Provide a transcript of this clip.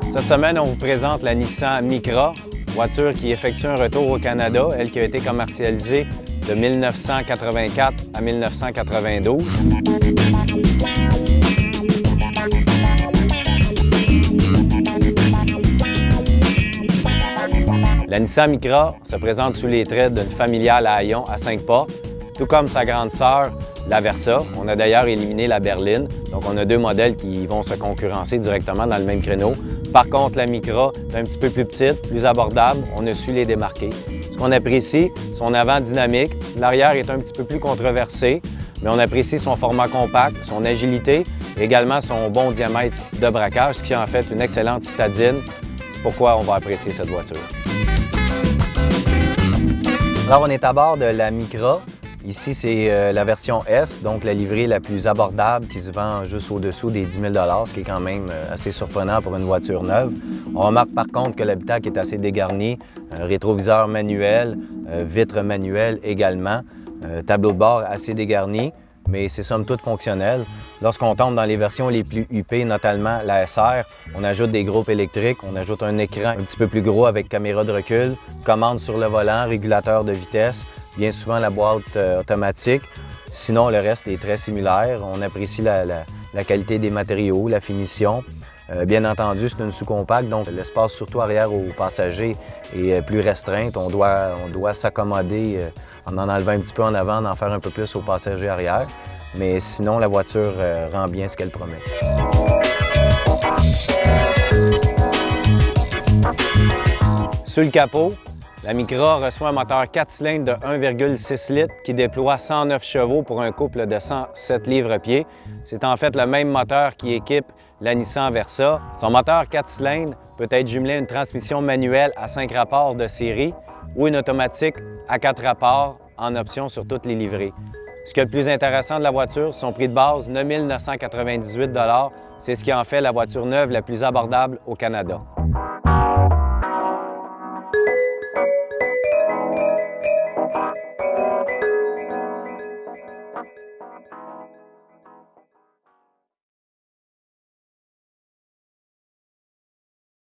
Cette semaine, on vous présente la Nissan Micra, voiture qui effectue un retour au Canada, elle qui a été commercialisée de 1984 à 1992. La Nissan Micra se présente sous les traits d'une familiale à haillons à 5 portes, tout comme sa grande sœur, la Versa. On a d'ailleurs éliminé la berline, donc on a deux modèles qui vont se concurrencer directement dans le même créneau. Par contre, la Micra est un petit peu plus petite, plus abordable, on a su les démarquer. Ce qu'on apprécie, son avant dynamique, l'arrière est un petit peu plus controversé, mais on apprécie son format compact, son agilité et également son bon diamètre de braquage, ce qui en fait une excellente citadine. C'est pourquoi on va apprécier cette voiture. Alors, on est à bord de la Micra. Ici, c'est la version S, donc la livrée la plus abordable qui se vend juste au-dessous des 10 000 $, ce qui est quand même assez surprenant pour une voiture neuve. On remarque par contre que l'habitacle est assez dégarni, rétroviseur manuel, vitres manuelles également, tableau de bord assez dégarni, mais c'est somme toute fonctionnel. Lorsqu'on tombe dans les versions les plus huppées, notamment la SR, on ajoute des groupes électriques, on ajoute un écran un petit peu plus gros avec caméra de recul, commande sur le volant, régulateur de vitesse, bien souvent la boîte automatique. Sinon, le reste est très similaire. On apprécie la qualité des matériaux, la finition. Bien entendu, c'est une sous-compacte, donc l'espace, surtout arrière aux passagers, est plus restreint. On doit s'accommoder en enlevant un petit peu en avant, en faire un peu plus aux passagers arrière. Mais sinon, la voiture rend bien ce qu'elle promet. Sur le capot, la Micra reçoit un moteur 4 cylindres de 1,6 litres qui déploie 109 chevaux pour un couple de 107 livres-pieds. C'est en fait le même moteur qui équipe la Nissan Versa. Son moteur 4 cylindres peut être jumelé à une transmission manuelle à 5 rapports de série ou une automatique à 4 rapports en option sur toutes les livrées. Ce qui est le plus intéressant de la voiture, son prix de base, 9 998 $, c'est ce qui en fait la voiture neuve la plus abordable au Canada.